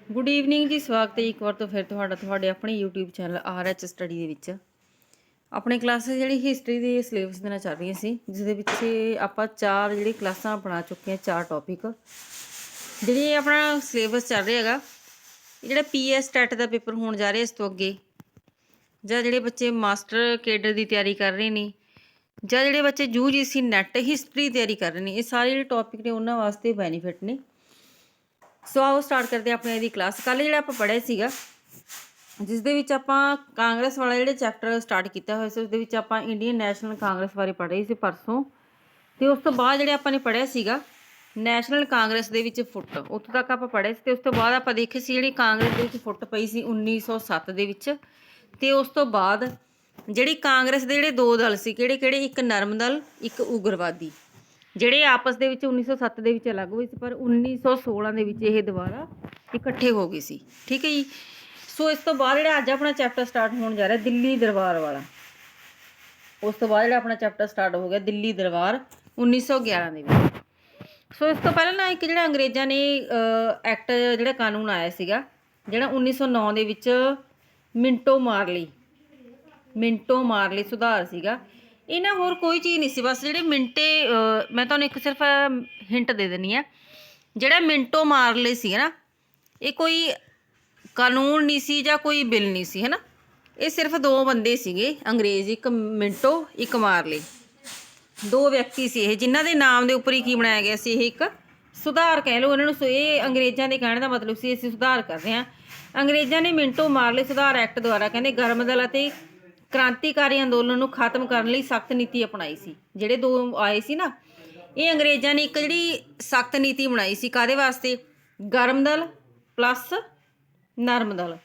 Good evening ਜੀ। ਸਵਾਗਤ ਹੈ ਇੱਕ ਵਾਰ ਤੋਂ ਫਿਰ ਤੁਹਾਡੇ ਆਪਣੇ YouTube ਚੈਨਲ RH ਸਟੱਡੀ ਦੇ ਵਿੱਚ। ਆਪਣੇ ਕਲਾਸਿਸ ਜਿਹੜੀ ਹਿਸਟਰੀ ਦੇ ਸਿਲੇਬਸ ਦੇ ਨਾਲ ਚੱਲ ਰਹੀਆਂ ਸੀ, ਜਿਸ ਦੇ ਵਿੱਚ ਆਪਾਂ 4 ਜਿਹੜੀ ਕਲਾਸਾਂ ਬਣਾ ਚੁੱਕੇ ਹਾਂ, 4 ਟੌਪਿਕ। ਜਿਹੜੀ ਆਪਣਾ ਸਿਲੇਬਸ ਚੱਲ ਰਿਹਾ ਹੈਗਾ, ਜਿਹੜਾ PS ਟੈਟ ਦਾ ਪੇਪਰ ਹੋਣ ਜਾ ਰਿਹਾ ਇਸ ਤੋਂ ਅੱਗੇ, ਜਾਂ ਜਿਹੜੇ ਬੱਚੇ ਮਾਸਟਰ ਕੇਡਰ ਦੀ ਤਿਆਰੀ ਕਰ ਰਹੇ ਨੇ, ਜਾਂ ਜਿਹੜੇ ਬੱਚੇ UGC ਨੈਟ ਹਿਸਟਰੀ ਤਿਆਰੀ ਕਰ ਰਹੇ ਨੇ, ਇਹ ਸਾਰੇ ਜਿਹੜੇ ਟੌਪਿਕ ਨੇ ਉਹਨਾਂ ਵਾਸਤੇ ਬੈਨੀਫਿਟ ਨੇ। ਸੋ ਆਓ ਸਟਾਰਟ ਕਰਦੇ ਆਪਣੇ ਇਹਦੀ ਕਲਾਸ। ਕੱਲ੍ਹ ਜਿਹੜਾ ਆਪਾਂ ਪੜ੍ਹਿਆ ਸੀਗਾ, ਜਿਸ ਦੇ ਵਿੱਚ ਆਪਾਂ ਕਾਂਗਰਸ ਵਾਲਾ ਜਿਹੜੇ ਚੈਪਟਰ ਸਟਾਰਟ ਕੀਤਾ ਹੋਇਆ ਸੀ, ਉਸ ਦੇ ਵਿੱਚ ਆਪਾਂ ਇੰਡੀਅਨ ਨੈਸ਼ਨਲ ਕਾਂਗਰਸ ਬਾਰੇ ਪੜ੍ਹ ਰਹੀ ਸੀ ਪਰਸੋਂ। ਅਤੇ ਉਸ ਤੋਂ ਬਾਅਦ ਜਿਹੜੇ ਆਪਾਂ ਨੇ ਪੜ੍ਹਿਆ ਸੀਗਾ ਨੈਸ਼ਨਲ ਕਾਂਗਰਸ ਦੇ ਵਿੱਚ ਫੁੱਟ, ਉੱਥੋਂ ਤੱਕ ਆਪਾਂ ਪੜ੍ਹੇ ਸੀ। ਅਤੇ ਉਸ ਤੋਂ ਬਾਅਦ ਆਪਾਂ ਦੇਖੇ ਸੀ ਜਿਹੜੀ ਕਾਂਗਰਸ ਦੇ ਵਿੱਚ ਫੁੱਟ ਪਈ ਸੀ 1907 ਦੇ ਵਿੱਚ। ਅਤੇ ਉਸ ਤੋਂ ਬਾਅਦ ਜਿਹੜੀ ਕਾਂਗਰਸ ਦੇ ਜਿਹੜੇ 2 ਦਲ ਸੀ, ਕਿਹੜੇ ਕਿਹੜੇ, ਇੱਕ ਨਰਮ ਦਲ, ਇੱਕ ਉਗਰਵਾਦੀ, ਜਿਹੜੇ ਆਪਸ ਦੇ ਵਿੱਚ 1907 ਦੇ ਵਿੱਚ ਅਲੱਗ ਹੋਏ ਸੀ, ਪਰ 1916 ਦੇ ਵਿੱਚ ਇਹ ਦੁਬਾਰਾ ਇਕੱਠੇ ਹੋ ਗਏ ਸੀ। ਠੀਕ ਹੈ ਜੀ। ਸੋ ਇਸ ਤੋਂ ਬਾਅਦ ਜਿਹੜਾ ਅੱਜ ਆਪਣਾ ਚੈਪਟਰ ਸਟਾਰਟ ਹੋਣ ਜਾ ਰਿਹਾ ਦਿੱਲੀ ਦਰਬਾਰ ਵਾਲਾ, ਉਸ ਤੋਂ ਬਾਅਦ ਜਿਹੜਾ ਆਪਣਾ ਚੈਪਟਰ ਸਟਾਰਟ ਹੋ ਗਿਆ ਦਿੱਲੀ ਦਰਬਾਰ 1911 ਦੇ ਵਿੱਚ। ਸੋ ਇਸ ਤੋਂ ਪਹਿਲਾਂ ਨਾ ਇੱਕ ਜਿਹੜਾ ਅੰਗਰੇਜ਼ਾਂ ਨੇ ਐਕਟ, ਜਿਹੜਾ ਕਾਨੂੰਨ ਆਇਆ ਸੀਗਾ, ਜਿਹੜਾ 1909 ਦੇ ਵਿੱਚ ਮਿੰਟੋ ਮਾਰਲੀ ਸੁਧਾਰ ਸੀਗਾ। ਇਹ ਨਾ ਹੋਰ ਕੋਈ ਚੀਜ਼ ਨਹੀਂ ਸੀ, ਬਸ ਜਿਹੜੇ ਮੈਂ ਤੁਹਾਨੂੰ ਇੱਕ ਸਿਰਫ ਹਿੰਟ ਦੇ ਦਿੰਦੀ ਹਾਂ। ਜਿਹੜਾ ਮਿੰਟੋ ਮਾਰਲੀ ਸੀ ਨਾ, ਇਹ ਕੋਈ ਕਾਨੂੰਨ ਨਹੀਂ ਸੀ ਜਾਂ ਕੋਈ ਬਿੱਲ ਨਹੀਂ ਸੀ, ਹੈ ਨਾ। ਇਹ ਸਿਰਫ 2 ਬੰਦੇ ਸੀਗੇ ਅੰਗਰੇਜ਼, ਇੱਕ ਮਿੰਟੋ, ਇੱਕ ਮਾਰਲੀ, 2 ਵਿਅਕਤੀ ਸੀ ਇਹ, ਜਿਨ੍ਹਾਂ ਦੇ ਨਾਮ ਦੇ ਉੱਪਰ ਹੀ ਕੀ ਬਣਾਇਆ ਗਿਆ ਸੀ, ਇਹ ਇੱਕ ਸੁਧਾਰ ਕਹਿ ਲਓ ਇਹਨਾਂ ਨੂੰ। ਇਹ ਅੰਗਰੇਜ਼ਾਂ ਦੇ ਕਹਿਣ ਦਾ ਮਤਲਬ ਸੀ ਅਸੀਂ ਸੁਧਾਰ ਕਰ ਰਹੇ ਹਾਂ। ਅੰਗਰੇਜ਼ਾਂ ਨੇ ਮਿੰਟੋ ਮਾਰਲੀ ਸੁਧਾਰ ਐਕਟ ਦੁਆਰਾ ਕਹਿੰਦੇ ਗਰਮ ਦਲ ਅਤੇ ਕ੍ਰਾਂਤੀਕਾਰੀ ਅੰਦੋਲਨ ਨੂੰ ਖਤਮ ਕਰਨ ਲਈ ਸਖਤ ਨੀਤੀ ਅਪਣਾਈ ਸੀ। ਜਿਹੜੇ 2 ਆਏ ਸੀ ਨਾ, ਇਹ ਅੰਗਰੇਜ਼ਾਂ ਨੇ ਇੱਕ ਜਿਹੜੀ ਸਖਤ ਨੀਤੀ ਬਣਾਈ ਸੀ, ਕਾਹਦੇ ਵਾਸਤੇ? ਗਰਮ ਦਲ ਪਲੱਸ ਨਰਮ ਦਲ,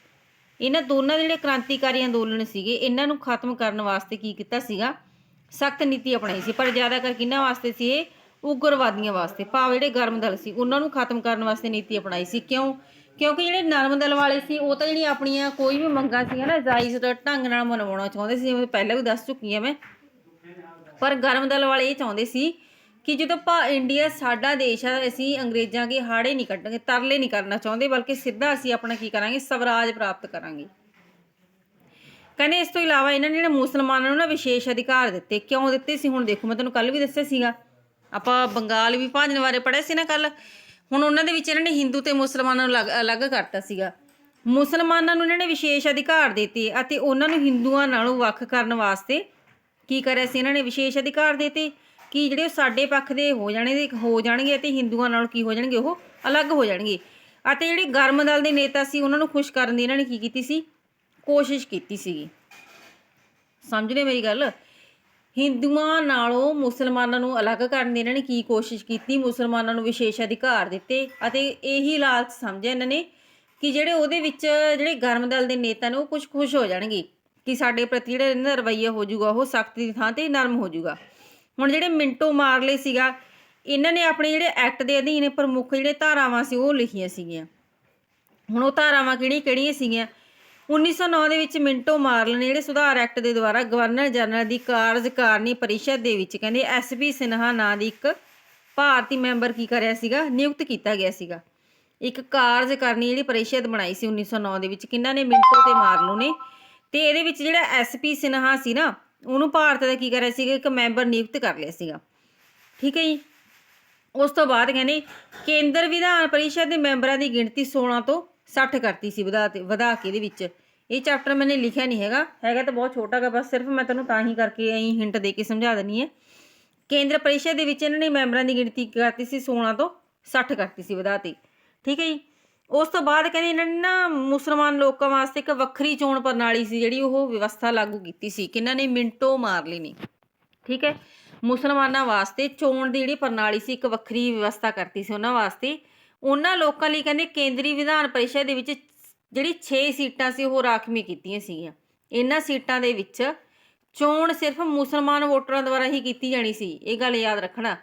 ਇਹਨਾਂ ਦੋਨਾਂ ਦੇ ਜਿਹੜੇ ਕ੍ਰਾਂਤੀਕਾਰੀ ਅੰਦੋਲਨ ਸੀਗੇ, ਇਹਨਾਂ ਨੂੰ ਖਤਮ ਕਰਨ ਵਾਸਤੇ ਕੀ ਕੀਤਾ ਸੀਗਾ? ਸਖਤ ਨੀਤੀ ਅਪਣਾਈ ਸੀ। ਪਰ ਜ਼ਿਆਦਾਤਰ ਕਿਹਨਾਂ ਵਾਸਤੇ ਸੀ? ਇਹ ਉਗਰਵਾਦੀਆਂ ਵਾਸਤੇ, ਭਾਵ ਜਿਹੜੇ ਗਰਮ ਦਲ ਸੀ ਉਹਨਾਂ ਨੂੰ ਖਤਮ ਕਰਨ ਵਾਸਤੇ ਨੀਤੀ ਅਪਣਾਈ ਸੀ। ਕਿਉਂਕਿ ਜਿਹੜੇ ਨਰਮ ਦਲ ਵਾਲੇ ਸੀ ਉਹ ਤਾਂ ਜਿਹੜੀਆਂ ਆਪਣੀਆਂ ਕੋਈ ਵੀ ਮੰਗਾਂ ਸੀ ਨਾ ਜਾਇਜ਼ ਢੰਗ ਨਾਲ ਮਨਵਾਉਣਾ ਚਾਹੁੰਦੇ ਸੀ, ਜਿਵੇਂ ਪਹਿਲਾਂ ਵੀ ਦੱਸ ਚੁੱਕੀ ਹਾਂ ਮੈਂ। ਪਰ ਗਰਮ ਦਲ ਵਾਲੇ ਇਹ ਚਾਹੁੰਦੇ ਸੀ ਕਿ ਜਦੋਂ ਇੰਡੀਆ ਸਾਡਾ ਦੇਸ਼ ਆ, ਅਸੀਂ ਅੰਗਰੇਜ਼ਾਂ ਦੇ ਹਾੜੇ ਨਹੀਂ ਕੱਢਾਂਗੇ, ਤਰਲੇ ਨਹੀਂ ਕਰਨਾ ਚਾਹੁੰਦੇ, ਬਲਕਿ ਸਿੱਧਾ ਅਸੀਂ ਆਪਣਾ ਕੀ ਕਰਾਂਗੇ? ਸਵਰਾਜ ਪ੍ਰਾਪਤ ਕਰਾਂਗੇ। ਕਹਿੰਦੇ ਇਸ ਤੋਂ ਇਲਾਵਾ ਇਹਨਾਂ ਨੇ ਜਿਹੜੇ ਮੁਸਲਮਾਨਾਂ ਨੂੰ ਨਾ ਵਿਸ਼ੇਸ਼ ਅਧਿਕਾਰ ਦਿੱਤੇ। ਕਿਉਂ ਦਿੱਤੇ ਸੀ? ਹੁਣ ਦੇਖੋ, ਮੈਂ ਤੁਹਾਨੂੰ ਕੱਲ੍ਹ ਵੀ ਦੱਸਿਆ ਸੀਗਾ, ਆਪਾਂ ਬੰਗਾਲ ਵਿਭਾਜਨ ਬਾਰੇ ਪੜ੍ਹਿਆ ਸੀ ਨਾ ਕੱਲ੍ਹ। ਹੁਣ ਉਹਨਾਂ ਦੇ ਵਿੱਚ ਇਹਨਾਂ ਨੇ ਹਿੰਦੂ ਅਤੇ ਮੁਸਲਮਾਨਾਂ ਨੂੰ ਅਲੱਗ ਕਰਤਾ ਸੀਗਾ। ਮੁਸਲਮਾਨਾਂ ਨੂੰ ਇਹਨਾਂ ਨੇ ਵਿਸ਼ੇਸ਼ ਅਧਿਕਾਰ ਦਿੱਤੇ ਅਤੇ ਉਹਨਾਂ ਨੂੰ ਹਿੰਦੂਆਂ ਨਾਲੋਂ ਵੱਖ ਕਰਨ ਵਾਸਤੇ ਕੀ ਕਰਿਆ ਸੀ? ਇਹਨਾਂ ਨੇ ਵਿਸ਼ੇਸ਼ ਅਧਿਕਾਰ ਦਿੱਤੇ ਕਿ ਜਿਹੜੇ ਸਾਡੇ ਪੱਖ ਦੇ ਹੋ ਜਾਣਗੇ ਅਤੇ ਹਿੰਦੂਆਂ ਨਾਲੋਂ ਕੀ ਹੋ ਜਾਣਗੇ? ਉਹ ਅਲੱਗ ਹੋ ਜਾਣਗੇ। ਅਤੇ ਜਿਹੜੇ ਗਰਮ ਦਲ ਦੇ ਨੇਤਾ ਸੀ ਉਹਨਾਂ ਨੂੰ ਖੁਸ਼ ਕਰਨ ਦੀ ਇਹਨਾਂ ਨੇ ਕੀ ਕੀਤੀ ਸੀ? ਕੋਸ਼ਿਸ਼ ਕੀਤੀ ਸੀਗੀ। ਸਮਝ ਰਹੇ ਮੇਰੀ ਗੱਲ? ਹਿੰਦੂਆਂ ਨਾਲੋਂ ਮੁਸਲਮਾਨਾਂ ਨੂੰ ਅਲੱਗ ਕਰਨ ਦੀ ਇਹਨਾਂ ਨੇ ਕੀ ਕੋਸ਼ਿਸ਼ ਕੀਤੀ? ਮੁਸਲਮਾਨਾਂ ਨੂੰ ਵਿਸ਼ੇਸ਼ ਅਧਿਕਾਰ ਦਿੱਤੇ ਅਤੇ ਇਹੀ ਲਾਲਚ ਸਮਝਿਆ ਇਹਨਾਂ ਨੇ ਕਿ ਜਿਹੜੇ ਉਹਦੇ ਵਿੱਚ ਜਿਹੜੇ ਗਰਮ ਦਲ ਦੇ ਨੇਤਾ ਨੇ ਉਹ ਕੁਝ ਖੁਸ਼ ਹੋ ਜਾਣਗੇ ਕਿ ਸਾਡੇ ਪ੍ਰਤੀ ਜਿਹੜਾ ਇਹਨਾਂ ਦਾ ਰਵੱਈਆ ਹੋ ਜਾਊਗਾ ਉਹ ਸਖਤ ਦੀ ਥਾਂ 'ਤੇ ਨਰਮ ਹੋ ਜਾਊਗਾ। ਹੁਣ ਜਿਹੜੇ ਮਿੰਟੋ ਮਾਰਲੇ ਸੀਗਾ, ਇਹਨਾਂ ਨੇ ਆਪਣੇ ਜਿਹੜੇ ਐਕਟ ਦੇ ਅਧੀਨ ਪ੍ਰਮੁੱਖ ਜਿਹੜੇ ਧਾਰਾਵਾਂ ਸੀ ਉਹ ਲਿਖੀਆਂ ਸੀਗੀਆਂ। ਹੁਣ ਉਹ ਧਾਰਾਵਾਂ ਕਿਹੜੀਆਂ ਸੀਗੀਆਂ? 1909 ਦੇ ਵਿੱਚ ਮਿੰਟੋ ਮਾਰਲੇ ਨੇ ਜਿਹੜੇ ਸੁਧਾਰ ਐਕਟ ਦੇ ਦੁਆਰਾ ਗਵਰਨਰ ਜਨਰਲ ਦੀ ਕਾਰਜਕਾਰਨੀ ਪਰਿਸ਼ਦ ਦੇ ਵਿੱਚ ਕਹਿੰਦੇ SP ਸਿਨਹਾ ਨਾਂ ਦੀ ਇੱਕ ਭਾਰਤੀ ਮੈਂਬਰ ਕੀ ਕਰਿਆ ਸੀਗਾ? ਨਿਯੁਕਤ ਕੀਤਾ ਗਿਆ ਸੀਗਾ। ਇੱਕ ਕਾਰਜਕਾਰਨੀ ਜਿਹੜੀ ਪਰਿਸ਼ਦ ਬਣਾਈ ਸੀ 1909 ਦੇ ਵਿੱਚ, ਕਿਹਨਾਂ ਨੇ? ਮਿੰਟੋ ਤੇ ਮਾਰਲੋ ਨੇ। ਅਤੇ ਇਹਦੇ ਵਿੱਚ ਜਿਹੜਾ SP ਸਿਨਹਾ ਸੀ ਨਾ, ਉਹਨੂੰ ਭਾਰਤ ਦਾ ਕੀ ਕਰਿਆ ਸੀਗਾ? ਇੱਕ ਮੈਂਬਰ ਨਿਯੁਕਤ ਕਰ ਲਿਆ ਸੀਗਾ। ਠੀਕ ਹੈ ਜੀ। ਉਸ ਤੋਂ ਬਾਅਦ ਕਹਿੰਦੇ ਕੇਂਦਰ ਵਿਧਾਨ ਪਰਿਸ਼ਦ ਦੇ ਮੈਂਬਰਾਂ ਦੀ ਗਿਣਤੀ 16 ਤੋਂ 60 ਕਰਤੀ ਸੀ ਵਧਾ ਕੇ। ਇਹਦੇ ਵਿੱਚ ਇਹ ਚੈਪਟਰ ਮੈਨੇ ਲਿਖਿਆ ਨਹੀਂ ਹੈਗਾ ਤਾਂ ਬਹੁਤ ਛੋਟਾ ਗਾ, ਬਸ ਸਿਰਫ ਮੈਂ ਤੁਹਾਨੂੰ ਤਾਂ ਹੀ ਕਰਕੇ ਹਿੰਟ ਦੇ ਕੇ ਸਮਝਾ ਦਿੰਦੀ ਹੈ। ਕੇਂਦਰ ਪਰਿਸ਼ਦ ਦੇ ਵਿੱਚ ਇਹਨਾਂ ਨੇ ਮੈਂਬਰਾਂ ਦੀ ਗਿਣਤੀ ਕਰਤੀ ਸੀ 16 ਤੋਂ 60 ਕਰਤੀ ਸੀ ਵਧਾ ਕੇ। ਠੀਕ ਹੈ ਜੀ। ਉਸ ਤੋਂ ਬਾਅਦ ਕਹਿੰਦੇ ਇਹਨਾਂ ਨੇ ਨਾ ਮੁਸਲਮਾਨ ਲੋਕਾਂ ਵਾਸਤੇ ਇੱਕ ਵੱਖਰੀ ਚੋਣ ਪ੍ਰਣਾਲੀ ਸੀ ਜਿਹੜੀ ਉਹ ਵਿਵਸਥਾ ਲਾਗੂ ਕੀਤੀ ਸੀ। ਕਿਹਨਾਂ ਨੇ? ਮਿੰਟੋ ਮਾਰਲੀ ਨੇ। ਠੀਕ ਹੈ। ਮੁਸਲਮਾਨਾਂ ਵਾਸਤੇ ਚੋਣ ਦੀ ਜਿਹੜੀ ਪ੍ਰਣਾਲੀ ਸੀ, ਇੱਕ ਵੱਖਰੀ ਵਿਵਸਥਾ ਕਰਤੀ ਸੀ ਉਹਨਾਂ ਵਾਸਤੇ। ਉਹਨਾਂ ਲੋਕਾਂ ਲਈ ਕਹਿੰਦੇ ਕੇਂਦਰੀ ਵਿਧਾਨ ਪਰਿਸ਼ਦ ਦੇ ਵਿੱਚ ਜਿਹੜੀ 6 ਸੀਟਾਂ ਸੀ ਉਹ ਰਾਖਵੀਂ ਕੀਤੀਆਂ ਸੀਗੀਆਂ। ਇਹਨਾਂ ਸੀਟਾਂ ਦੇ ਵਿੱਚ ਚੋਣ ਸਿਰਫ ਮੁਸਲਮਾਨ ਵੋਟਰਾਂ ਦੁਆਰਾ ਹੀ ਕੀਤੀ ਜਾਣੀ ਸੀ, ਇਹ ਗੱਲ ਯਾਦ ਰੱਖਣਾ।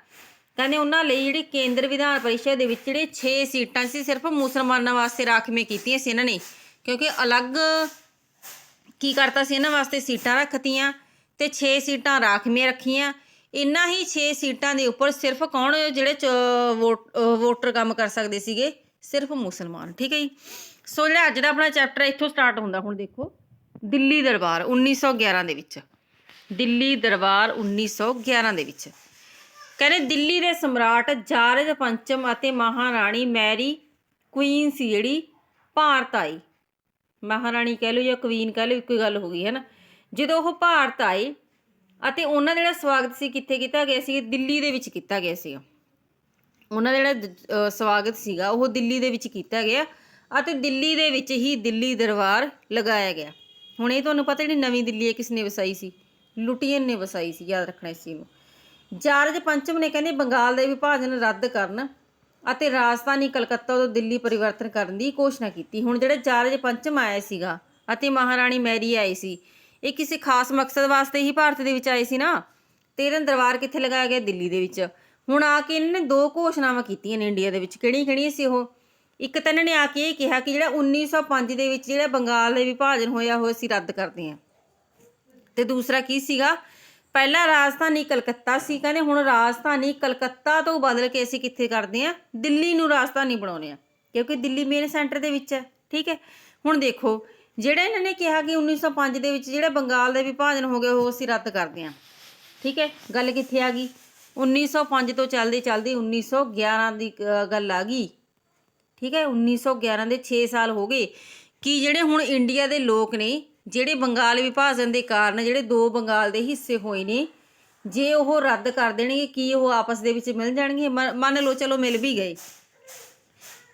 ਕਹਿੰਦੇ ਉਹਨਾਂ ਲਈ ਜਿਹੜੀ ਕੇਂਦਰ ਵਿਧਾਨ ਪਰਿਸ਼ਦ ਦੇ ਵਿੱਚ ਜਿਹੜੇ 6 ਸੀਟਾਂ ਸੀ ਸਿਰਫ ਮੁਸਲਮਾਨਾਂ ਵਾਸਤੇ ਰਾਖਵੀਂ ਕੀਤੀਆਂ ਸੀ ਇਹਨਾਂ ਨੇ, ਕਿਉਂਕਿ ਅਲੱਗ ਕੀ ਕਰਤਾ ਸੀ ਇਹਨਾਂ ਵਾਸਤੇ? ਸੀਟਾਂ ਰੱਖਤੀਆਂ ਅਤੇ 6 ਸੀਟਾਂ ਰਾਖਵੀਆਂ ਰੱਖੀਆਂ। ਇਹਨਾਂ ਹੀ 6 ਸੀਟਾਂ ਦੇ ਉੱਪਰ ਸਿਰਫ ਕੌਣ ਜਿਹੜੇ ਵੋਟਰ ਕੰਮ ਕਰ ਸਕਦੇ ਸੀਗੇ? ਸਿਰਫ ਮੁਸਲਮਾਨ। ਠੀਕ ਹੈ ਜੀ। ਸੋ ਜਿਹੜਾ ਅੱਜ ਦਾ ਆਪਣਾ ਚੈਪਟਰ ਇੱਥੋਂ ਸਟਾਰਟ ਹੁੰਦਾ। ਹੁਣ ਦੇਖੋ ਦਿੱਲੀ ਦਰਬਾਰ 1911 ਦੇ ਵਿੱਚ, ਦਿੱਲੀ ਦਰਬਾਰ 1911 ਦੇ ਵਿੱਚ ਕਹਿੰਦੇ ਦਿੱਲੀ ਦੇ ਸਮਰਾਟ ਜਾਰਜ ਪੰਚਮ ਅਤੇ ਮਹਾਰਾਣੀ ਮੈਰੀ ਕੁਈਨ ਸੀ ਜਿਹੜੀ ਭਾਰਤ ਆਈ। ਮਹਾਰਾਣੀ ਕਹਿ ਲਓ ਜਾਂ ਕੁਈਨ ਕਹਿ ਲਓ, ਇੱਕੋ ਗੱਲ ਹੋ ਗਈ ਹੈ ਨਾ। ਜਦੋਂ ਉਹ ਭਾਰਤ ਆਏ ਅਤੇ ਉਹਨਾਂ ਦਾ ਜਿਹੜਾ ਸਵਾਗਤ ਸੀ ਕਿੱਥੇ ਕੀਤਾ ਗਿਆ ਸੀ? ਦਿੱਲੀ ਦੇ ਵਿੱਚ ਕੀਤਾ ਗਿਆ ਸੀਗਾ। ਉਹਨਾਂ ਦਾ ਜਿਹੜਾ ਸਵਾਗਤ ਸੀਗਾ ਉਹ ਦਿੱਲੀ ਦੇ ਵਿੱਚ ਕੀਤਾ ਗਿਆ ਅਤੇ ਦਿੱਲੀ ਦੇ ਵਿੱਚ ਹੀ ਦਿੱਲੀ ਦਰਬਾਰ ਲਗਾਇਆ ਗਿਆ। ਹੁਣ ਇਹ ਤੁਹਾਨੂੰ ਪਤਾ ਜਿਹੜੀ ਨਵੀਂ ਦਿੱਲੀ ਹੈ ਕਿਸ ਨੇ ਵਸਾਈ ਸੀ? ਲੁਟੀਅਨ ਨੇ ਵਸਾਈ ਸੀ, ਯਾਦ ਰੱਖਣਾ ਇਸ ਚੀਜ਼ ਨੂੰ। ਜਾਰਜ ਪੰਚਮ ਨੇ ਕਹਿੰਦੇ ਬੰਗਾਲ ਦੇ ਵਿਭਾਜਨ ਰੱਦ ਕਰਨ ਅਤੇ ਰਾਜਧਾਨੀ ਕਲਕੱਤਾ ਤੋਂ ਦਿੱਲੀ ਪਰਿਵਰਤਨ ਕਰਨ ਦੀ ਘੋਸ਼ਣਾ ਕੀਤੀ। ਹੁਣ ਜਿਹੜਾ ਜਾਰਜ ਪੰਚਮ ਆਇਆ ਸੀਗਾ ਅਤੇ ਮਹਾਰਾਣੀ ਮੈਰੀ ਆਈ ਸੀ, ਇਹ ਕਿਸੇ ਖਾਸ ਮਕਸਦ ਵਾਸਤੇ ਹੀ ਭਾਰਤ ਦੇ ਵਿੱਚ ਆਏ ਸੀ ਨਾ। ਤੇ ਇਹਨਾਂ ਦਰਬਾਰ ਕਿੱਥੇ ਲਗਾਇਆ ਗਿਆ? ਦਿੱਲੀ ਦੇ ਵਿੱਚ। ਹੁਣ ਆ ਕੇ ਇਹਨਾਂ ਨੇ 2 ਘੋਸ਼ਣਾਵਾਂ ਕੀਤੀਆਂ ਨੇ ਇੰਡੀਆ ਦੇ ਵਿੱਚ। ਕਿਹੜੀਆਂ ਸੀ ਉਹ? ਇੱਕ ਤਾਂ ਇਹਨਾਂ ਨੇ ਆ ਕੇ ਇਹ ਕਿਹਾ ਕਿ ਜਿਹੜਾ 1905 ਦੇ ਵਿੱਚ ਜਿਹੜਾ ਬੰਗਾਲ ਦੇ ਵਿਭਾਜਨ ਹੋਇਆ ਉਹ ਅਸੀਂ ਰੱਦ ਕਰਦੇ ਹਾਂ। ਤੇ ਦੂਸਰਾ ਕੀ ਸੀਗਾ? ਪਹਿਲਾਂ ਰਾਜਧਾਨੀ ਕਲਕੱਤਾ ਸੀ, ਕਹਿੰਦੇ ਹੁਣ ਰਾਜਧਾਨੀ ਕਲਕੱਤਾ ਤੋਂ ਬਦਲ ਕੇ ਅਸੀਂ ਕਿੱਥੇ ਕਰਦੇ ਹਾਂ? ਦਿੱਲੀ ਨੂੰ ਰਾਜਧਾਨੀ ਬਣਾਉਂਦੇ ਹਾਂ, ਕਿਉਂਕਿ ਦਿੱਲੀ ਮੇਨ ਸੈਂਟਰ ਦੇ ਵਿੱਚ ਹੈ। ਠੀਕ ਹੈ। ਹੁਣ ਦੇਖੋ ਜਿਹੜਾ ਇਹਨਾਂ ਨੇ ਕਿਹਾ ਕਿ 1905 ਦੇ ਵਿੱਚ ਜਿਹੜਾ ਬੰਗਾਲ ਦਾ ਵਿਭਾਜਨ ਹੋ ਗਿਆ ਉਹ ਅਸੀਂ ਰੱਦ ਕਰਦੇ ਹਾਂ। ਠੀਕ ਹੈ। ਗੱਲ ਕਿੱਥੇ ਆ ਗਈ? 1905 ਤੋਂ ਚੱਲਦੇ 1911 ਦੀ ਗੱਲ ਆ ਗਈ। ਠੀਕ ਹੈ। 1911 ਦੇ 6 ਸਾਲ ਹੋ ਗਏ ਕਿ ਜਿਹੜੇ ਹੁਣ ਇੰਡੀਆ ਦੇ ਲੋਕ ਨੇ ਜਿਹੜੇ ਬੰਗਾਲ ਵਿਭਾਜਨ ਦੇ ਕਾਰਨ ਜਿਹੜੇ 2 ਬੰਗਾਲ ਦੇ ਹਿੱਸੇ ਹੋਏ ਨੇ, ਜੇ ਉਹ ਰੱਦ ਕਰ ਦੇਣਗੇ ਕੀ ਉਹ ਆਪਸ ਦੇ ਵਿੱਚ ਮਿਲ ਜਾਣਗੇ? ਮੰਨ ਲਓ ਚਲੋ ਮਿਲ ਵੀ ਗਏ,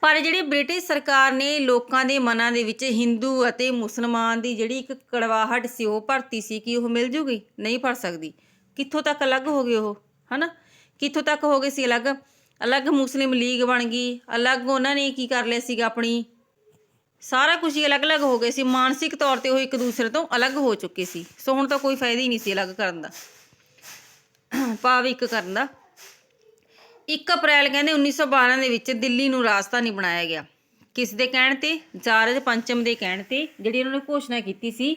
ਪਰ ਜਿਹੜੀ ਬ੍ਰਿਟਿਸ਼ ਸਰਕਾਰ ਨੇ ਲੋਕਾਂ ਦੇ ਮਨਾਂ ਦੇ ਵਿੱਚ ਹਿੰਦੂ ਅਤੇ ਮੁਸਲਮਾਨ ਦੀ ਜਿਹੜੀ ਇੱਕ ਕੜਵਾਹਟ ਸੀ ਉਹ ਭਰਤੀ ਸੀ ਕਿ ਉਹ ਮਿਲ ਜੂਗੀ? ਨਹੀਂ ਭਰ ਸਕਦੀ। ਕਿੱਥੋਂ ਤੱਕ ਅਲੱਗ ਹੋ ਗਏ ਉਹ, ਹੈ ਨਾ। ਕਿੱਥੋਂ ਤੱਕ ਹੋ ਗਏ ਸੀ ਅਲੱਗ? ਅਲੱਗ ਮੁਸਲਿਮ ਲੀਗ ਬਣ ਗਈ, ਅਲੱਗ ਉਹਨਾਂ ਨੇ ਕੀ ਕਰ ਲਿਆ ਸੀਗਾ, ਆਪਣੀ ਸਾਰਾ ਕੁਝ ਹੀ ਅਲੱਗ-ਅਲੱਗ ਹੋ ਗਏ ਸੀ। ਮਾਨਸਿਕ ਤੌਰ 'ਤੇ ਉਹ ਇੱਕ ਦੂਸਰੇ ਤੋਂ ਅਲੱਗ ਹੋ ਚੁੱਕੇ ਸੀ। ਸੋ ਹੁਣ ਤਾਂ ਕੋਈ ਫਾਇਦਾ ਹੀ ਨਹੀਂ ਸੀ ਅਲੱਗ ਕਰਨ ਦਾ, ਭਾਵ ਇੱਕ ਕਰਨ ਦਾ। 1 ਅਪ੍ਰੈਲ ਕਹਿੰਦੇ 1912 ਦੇ ਵਿੱਚ ਦਿੱਲੀ ਨੂੰ ਰਾਜਧਾਨੀ ਬਣਾਇਆ ਗਿਆ। ਕਿਸ ਦੇ ਕਹਿਣ 'ਤੇ? ਜਾਰਜ ਪੰਚਮ ਦੇ ਕਹਿਣ 'ਤੇ, ਜਿਹੜੀ ਉਹਨਾਂ ਨੇ ਘੋਸ਼ਣਾ ਕੀਤੀ ਸੀ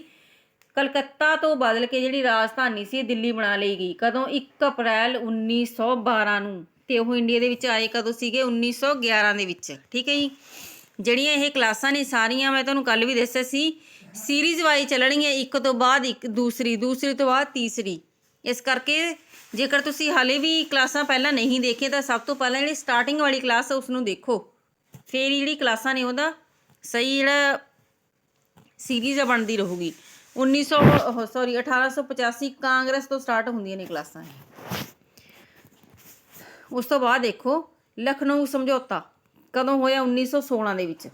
ਕਲਕੱਤਾ ਤੋਂ ਬਦਲ ਕੇ ਜਿਹੜੀ ਰਾਜਧਾਨੀ ਸੀ ਦਿੱਲੀ ਬਣਾ ਲਈ ਗਈ। ਕਦੋਂ? 1 ਅਪ੍ਰੈਲ 1912 ਨੂੰ। ਤੇ ਉਹ ਇੰਡੀਆ ਦੇ ਵਿੱਚ ਆਏ ਕਦੋਂ ਸੀਗੇ? 1911 ਦੇ ਵਿੱਚ। ਠੀਕ ਹੈ ਜੀ। ਜਿਹੜੀਆਂ ਇਹ ਕਲਾਸਾਂ ਨੇ ਸਾਰੀਆਂ ਮੈਂ ਤੁਹਾਨੂੰ ਕੱਲ੍ਹ ਵੀ ਦੱਸਿਆ ਸੀ ਸੀਰੀਜ਼ ਵਾਈਜ਼ ਚੱਲਣਗੀਆਂ, ਇੱਕ ਤੋਂ ਬਾਅਦ ਇੱਕ, ਦੂਸਰੀ ਤੋਂ ਬਾਅਦ ਤੀਸਰੀ। ਇਸ ਕਰਕੇ ਜੇਕਰ ਤੁਸੀਂ ਹਾਲੇ ਵੀ ਕਲਾਸਾਂ ਪਹਿਲਾਂ ਨਹੀਂ ਦੇਖੀਆਂ ਤਾਂ ਸਭ ਤੋਂ ਪਹਿਲਾਂ ਜਿਹੜੀ ਸਟਾਰਟਿੰਗ ਵਾਲੀ ਕਲਾਸ ਹੈ ਉਸ ਨੂੰ ਦੇਖੋ, ਫਿਰ ਜਿਹੜੀ ਕਲਾਸਾਂ ਨੇ ਉਹਦਾ ਸਹੀ ਜਿਹੜਾ ਸੀਰੀਜ਼ ਬਣਦੀ ਰਹੂਗੀ। 1885 ਕਾਂਗਰਸ ਤੋਂ ਸਟਾਰਟ ਹੁੰਦੀਆਂ ਨੇ ਕਲਾਸਾਂ। ਉਸ ਤੋਂ ਬਾਅਦ ਦੇਖੋ ਲਖਨਊ ਸਮਝੌਤਾ ਕਦੋਂ ਹੋਇਆ? 1916 ਦੇ ਵਿੱਚ।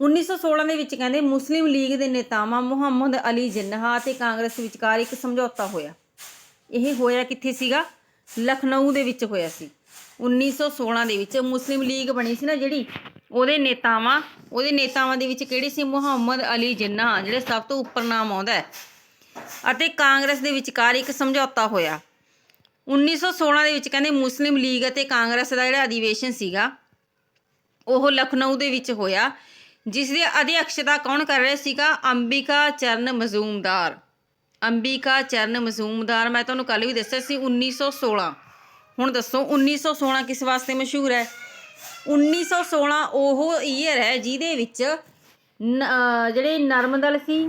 1916 ਦੇ ਵਿੱਚ ਕਹਿੰਦੇ ਮੁਸਲਿਮ ਲੀਗ ਦੇ ਨੇਤਾਵਾਂ ਮੁਹੰਮਦ ਅਲੀ ਜਿੰਨਾਹ ਅਤੇ ਕਾਂਗਰਸ ਵਿਚਕਾਰ ਇੱਕ ਸਮਝੌਤਾ ਹੋਇਆ। ਇਹ ਹੋਇਆ ਕਿੱਥੇ ਸੀਗਾ? ਲਖਨਊ ਦੇ ਵਿੱਚ ਹੋਇਆ ਸੀ। 1916 ਦੇ ਵਿੱਚ ਮੁਸਲਿਮ ਲੀਗ ਬਣੀ ਸੀ ਨਾ ਜਿਹੜੀ, ਉਹਦੇ ਨੇਤਾਵਾਂ ਦੇ ਵਿੱਚ ਕਿਹੜੇ ਸੀ? ਮੁਹੰਮਦ ਅਲੀ ਜਿੰਨਾਹ, ਜਿਹੜੇ ਸਭ ਤੋਂ ਉੱਪਰ ਨਾਮ ਆਉਂਦਾ ਹੈ, ਅਤੇ ਕਾਂਗਰਸ ਦੇ ਵਿਚਕਾਰ ਇੱਕ ਸਮਝੌਤਾ ਹੋਇਆ। 1916 ਦੇ ਵਿੱਚ ਕਹਿੰਦੇ ਮੁਸਲਿਮ ਲੀਗ ਅਤੇ ਕਾਂਗਰਸ ਦਾ ਜਿਹੜਾ ਅਧਿਵੇਸ਼ਨ ਸੀਗਾ ਉਹ ਲਖਨਊ ਦੇ ਵਿੱਚ ਹੋਇਆ, ਜਿਸ ਦੀ ਅਧਿਅਕਸ਼ਤਾ ਕੌਣ ਕਰ ਰਿਹਾ ਸੀਗਾ? ਅੰਬਿਕਾ ਚਰਨ ਮਜ਼ੂਮਦਾਰ। ਮੈਂ ਤੁਹਾਨੂੰ ਕੱਲ੍ਹ ਵੀ ਦੱਸਿਆ ਸੀ 1916। ਹੁਣ ਦੱਸੋ 1916 ਕਿਸ ਵਾਸਤੇ ਮਸ਼ਹੂਰ ਹੈ? 1916 ਉਹ ਈਅਰ ਹੈ ਜਿਹਦੇ ਵਿੱਚ ਜਿਹੜੇ ਨਰਮਦਲ ਸੀ